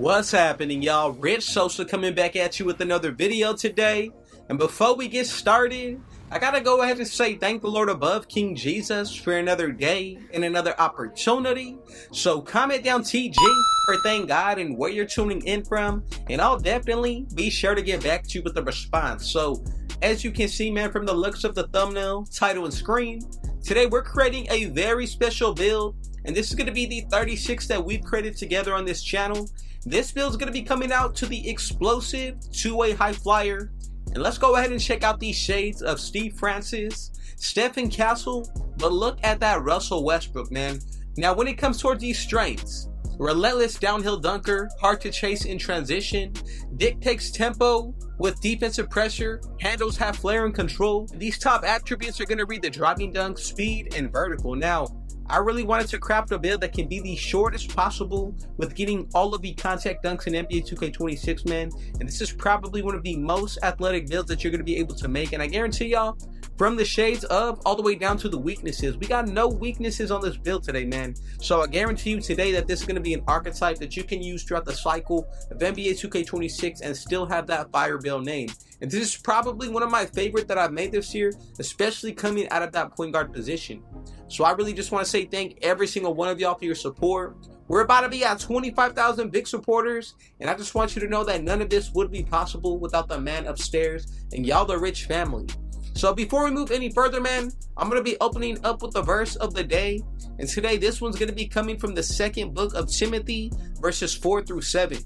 What's happening, y'all? Rich Sosa coming back at you with another video today. And before we get started, I gotta go ahead and say thank the Lord above, King Jesus, for another day and another opportunity. So comment down TG for thank God and where you're tuning in from, and I'll definitely be sure to get back to you with a response. So as you can see, man, from the looks of the thumbnail, title, and screen, today we're creating a very special build, and this is going to be the 36 that we've created together on this channel. This build is going to be coming out to the explosive two-way high flyer. And let's go ahead and check out these shades of Steve Francis, Stephen Castle, but look at that Russell Westbrook, man. Now when it comes towards these strengths, relentless downhill dunker, hard to chase in transition, dictates tempo with defensive pressure, handles have flair and control. These top attributes are going to read the driving dunk, speed, and vertical. Now, I really wanted to craft a build that can be the shortest possible with getting all of the contact dunks in NBA 2K26, man. And this is probably one of the most athletic builds that you're going to be able to make. And I guarantee y'all, from the shades of all the way down to the weaknesses, we got no weaknesses on this build today, man. So I guarantee you today that this is going to be an archetype that you can use throughout the cycle of NBA 2K26 and still have that fire build name. And this is probably one of my favorite that I've made this year, especially coming out of that point guard position. So I really just want to say thank every single one of y'all for your support. We're about to be at 25,000 big supporters, and I just want you to know that none of this would be possible without the man upstairs and y'all, the Rich family. So before we move any further, man, I'm going to be opening up with the verse of the day. And today, this one's going to be coming from the second book of Timothy, verses 4 through 7.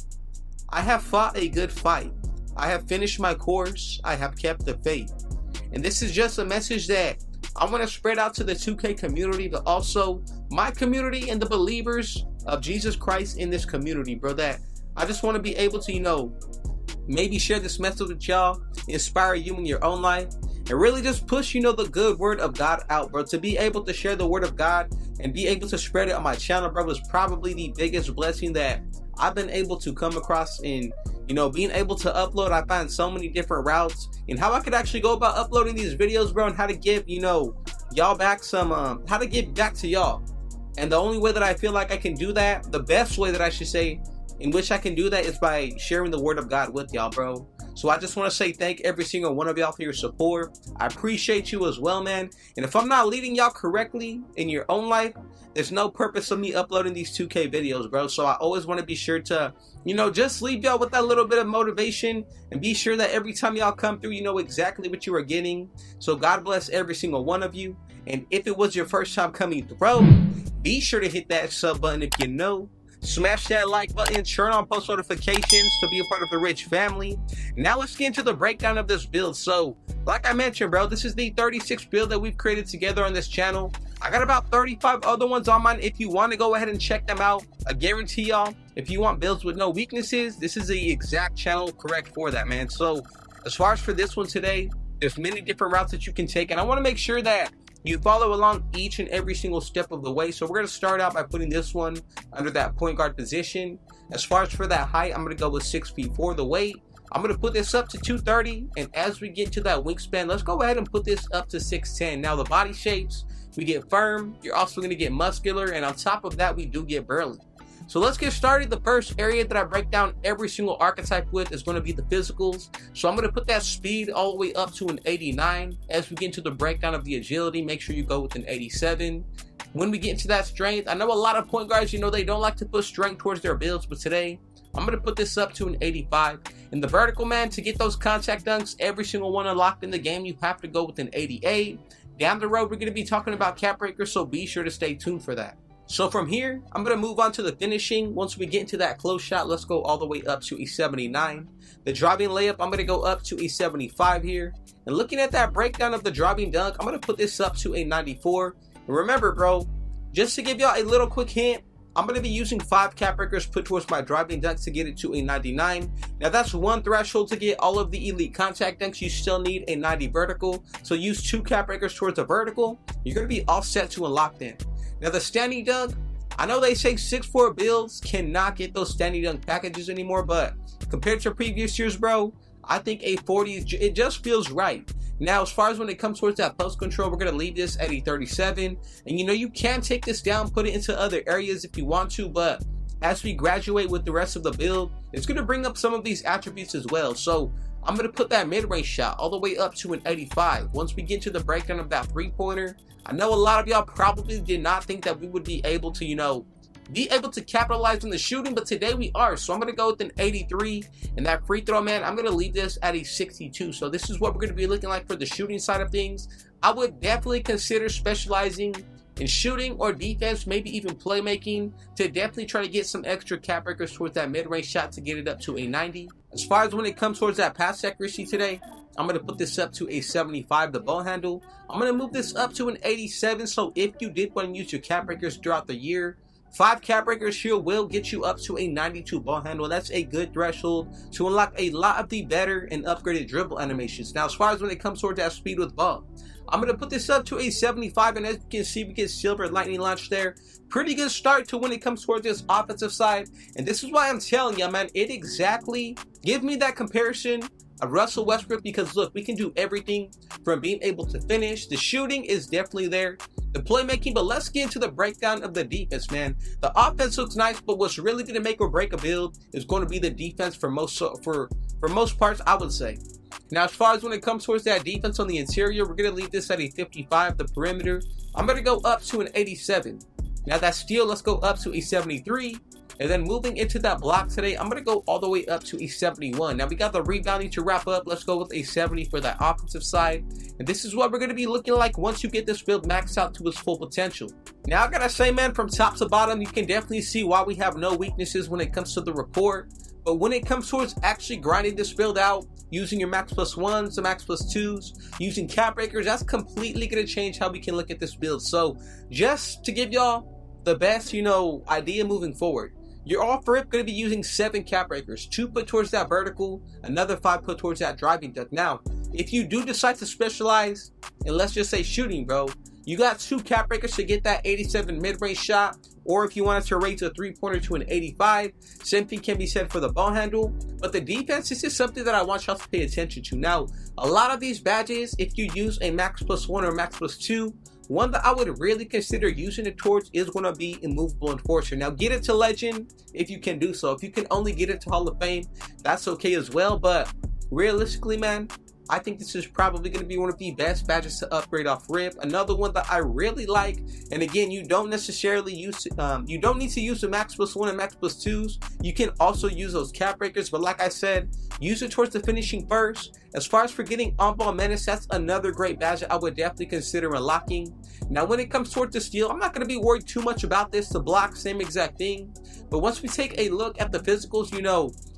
I have fought a good fight. I have finished my course. I have kept the faith. And this is just a message that I want to spread out to the 2K community, but also my community and the believers of Jesus Christ in this community, bro. That I just want to be able to, maybe share this message with y'all, inspire you in your own life, and really just push, the good word of God out, bro. To be able to share the word of God and be able to spread it on my channel, bro, is probably the biggest blessing that I've been able to come across in, being able to upload. I find so many different routes and how I could actually go about uploading these videos, bro, and how to give, y'all back some, how to give back to y'all. And the only way that I feel like I can do that, the best way that I should say in which I can do that, is by sharing the word of God with y'all, bro. So I just want to say thank every single one of y'all for your support. I appreciate you as well, man. And if I'm not leading y'all correctly in your own life, there's no purpose of me uploading these 2K videos, bro. So I always want to be sure to, just leave y'all with that little bit of motivation and be sure that every time y'all come through, you know exactly what you are getting. So God bless every single one of you. And if it was your first time coming through, be sure to hit that sub button if you know. Smash that like button, turn on post notifications to be a part of the Rich family. Now let's get into the breakdown of this build. So, like I mentioned, bro, this is the 36th build that we've created together on this channel. I got about 35 other ones on mine if you want to go ahead and check them out. I guarantee y'all, if you want builds with no weaknesses, this is the exact channel correct for that, man. So, as far as for this one today, there's many different routes that you can take, and I want to make sure that you follow along each and every single step of the way. So we're going to start out by putting this one under that point guard position. As far as for that height, I'm going to go with 6'4". The weight, I'm going to put this up to 230. And as we get to that wingspan, let's go ahead and put this up to 6'10". Now the body shapes, we get firm. You're also going to get muscular. And on top of that, we do get burly. So let's get started. The first area that I break down every single archetype with is going to be the physicals. So I'm going to put that speed all the way up to an 89. As we get into the breakdown of the agility, make sure you go with an 87. When we get into that strength, I know a lot of point guards, they don't like to put strength towards their builds, but today I'm going to put this up to an 85. In the vertical, man, to get those contact dunks, every single one unlocked in the game, you have to go with an 88. Down the road, we're going to be talking about cap breakers, so be sure to stay tuned for that. So from here, I'm going to move on to the finishing. Once we get into that close shot, let's go all the way up to a 79. The driving layup, I'm going to go up to a 75 here. And looking at that breakdown of the driving dunk, I'm going to put this up to a 94. And remember, bro, just to give y'all a little quick hint, I'm going to be using 5 cap breakers put towards my driving dunks to get it to a 99. Now that's one threshold to get all of the elite contact dunks. You still need a 90 vertical. So use 2 cap breakers towards the vertical. You're going to be all set to unlock them. Now the standing dunk, I know they say 6'4" builds cannot get those standing dunk packages anymore, but compared to previous years, bro, I think a 40, it just feels right. Now, as far as when it comes towards that post control, we're going to leave this at a 37. And you can take this down, put it into other areas if you want to, but as we graduate with the rest of the build, it's going to bring up some of these attributes as well. So I'm going to put that mid-range shot all the way up to an 85. Once we get to the breakdown of that three-pointer, I know a lot of y'all probably did not think that we would be able to, be able to capitalize on the shooting, but today we are. So I'm going to go with an 83, and that free throw, man, I'm going to leave this at a 62. So this is what we're going to be looking like for the shooting side of things. I would definitely consider specializing in shooting or defense, maybe even playmaking, to definitely try to get some extra cap breakers towards that mid-range shot to get it up to a 90. As far as when it comes towards that pass accuracy today, I'm going to put this up to a 75, the ball handle. I'm going to move this up to an 87, so if you did want to use your cap breakers throughout the year, 5 cap breakers here will get you up to a 92 ball handle. That's a good threshold to unlock a lot of the better and upgraded dribble animations. Now, as far as when it comes towards that speed with ball, I'm going to put this up to a 75, and as you can see, we get silver lightning launch there. Pretty good start to when it comes towards this offensive side, and this is why I'm telling you, man, it exactly give me that comparison of Russell Westbrook, because look, we can do everything from being able to finish. The shooting is definitely there, the playmaking, but let's get into the breakdown of the defense, man. The offense looks nice, but what's really going to make or break a build is going to be the defense for most parts, I would say. Now, as far as when it comes towards that defense on the interior, we're going to leave this at a 55. The perimeter, I'm going to go up to an 87. Now that steal, let's go up to a 73. And then moving into that block today, I'm going to go all the way up to a 71. Now we got the rebounding to wrap up. Let's go with a 70 for that offensive side. And this is what we're going to be looking like once you get this build maxed out to its full potential. Now I got to say, man, from top to bottom, you can definitely see why we have no weaknesses when it comes to the report. But when it comes towards actually grinding this build out, using your max plus ones, the max plus twos, using cap breakers, that's completely going to change how we can look at this build. So just to give y'all the best, idea moving forward, you're all for it going to be using 7 cap breakers, 2 put towards that vertical, another 5 put towards that driving dunk. Now, if you do decide to specialize, and let's just say shooting, bro, you got 2 cap breakers to get that 87 mid-range shot, or if you wanted to raise a three-pointer to an 85, same thing can be said for the ball handle. But the defense, this is something that I want y'all to pay attention to. Now, a lot of these badges, if you use a max plus 1 or max plus 2, one that I would really consider using it towards is going to be Immovable Enforcer. Now, get it to Legend if you can do so. If you can only get it to Hall of Fame, that's okay as well. But realistically, man, I think this is probably going to be one of the best badges to upgrade off rip. Another one that I really like, and again, you don't necessarily use you don't need to use the max plus 1 and max plus 2s. You can also use those cap breakers, but like I said, use it towards the finishing first. As far as for getting on-ball menace, that's another great badge I would definitely consider unlocking. Now, when it comes towards the steal, I'm not going to be worried too much about this. The block, same exact thing. But once we take a look at the physicals,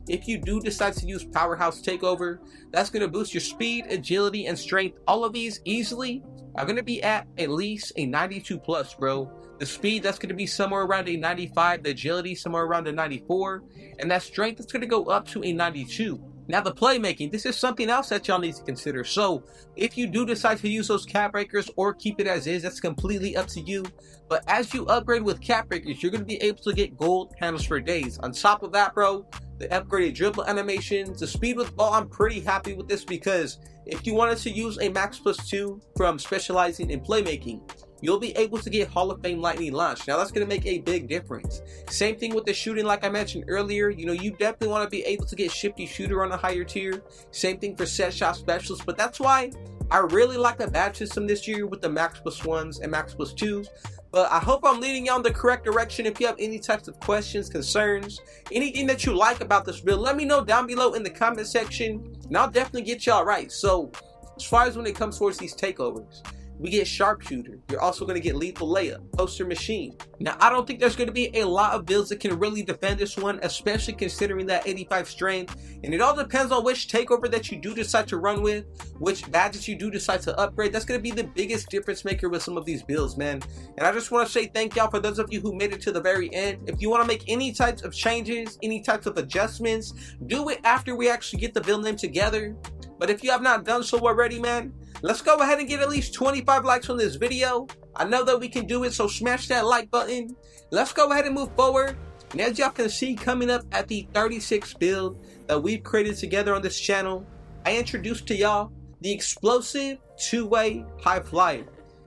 if you do decide to use Powerhouse Takeover, that's going to boost your speed, agility, and strength. All of these easily are going to be at least a 92 plus, bro. The speed, that's going to be somewhere around a 95. The agility, somewhere around a 94. And that strength, is going to go up to a 92. Now, the playmaking, this is something else that y'all need to consider. So, if you do decide to use those cap breakers or keep it as is, that's completely up to you. But as you upgrade with cap breakers, you're going to be able to get gold handles for days. On top of that, bro, the upgraded dribble animations, the speed with ball, I'm pretty happy with this, because if you wanted to use a max plus 2 from specializing in playmaking, you'll be able to get Hall of Fame lightning launch. Now that's going to make a big difference. Same thing with the shooting, like I mentioned earlier. You definitely want to be able to get shifty shooter on a higher tier. Same thing for set shot specialist, but that's why I really like the badge system this year with the max plus 1s and max plus 2s. But I hope I'm leading you in the correct direction. If you have any types of questions, concerns, anything that you like about this build, let me know down below in the comment section, and I'll definitely get y'all right. So, as far as when it comes towards these takeovers, we get Sharpshooter. You're also going to get Lethal Layup, Poster Machine. Now, I don't think there's going to be a lot of builds that can really defend this one, especially considering that 85 strength. And it all depends on which takeover that you do decide to run with, which badges you do decide to upgrade. That's going to be the biggest difference maker with some of these builds, man. And I just want to say thank y'all for those of you who made it to the very end. If you want to make any types of changes, any types of adjustments, do it after we actually get the build name together. But if you have not done so already, man, let's go ahead and get at least 25 likes on this video. I know that we can do it, so smash that like button. Let's go ahead and move forward. And as y'all can see, coming up at the 36th build that we've created together on this channel, I introduced to y'all the explosive two-way high flyer.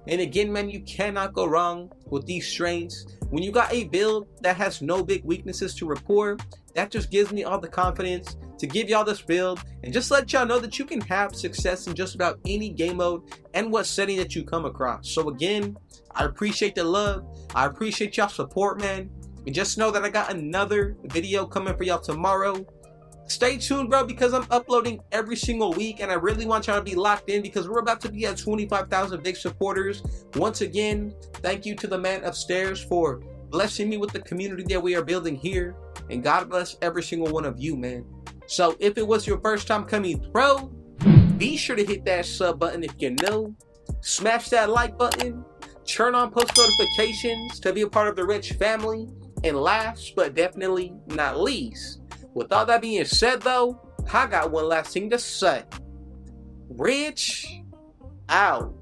And again, man, you cannot go wrong with these strains. When you got a build that has no big weaknesses to report, that just gives me all the confidence to give y'all this build and just let y'all know that you can have success in just about any game mode and what setting that you come across. So again, I appreciate the love. I appreciate y'all support, man. And just know that I got another video coming for y'all tomorrow. Stay tuned, bro, because I'm uploading every single week and I really want y'all to be locked in because we're about to be at 25,000 big supporters. Once again, thank you to the man upstairs for blessing me with the community that we are building here. And God bless every single one of you, man. So if it was your first time coming through, be sure to hit that sub button if you're new. Smash that like button. Turn on post notifications to be a part of the Rich family. And last but definitely not least, with all that being said though, I got one last thing to say. Rich out.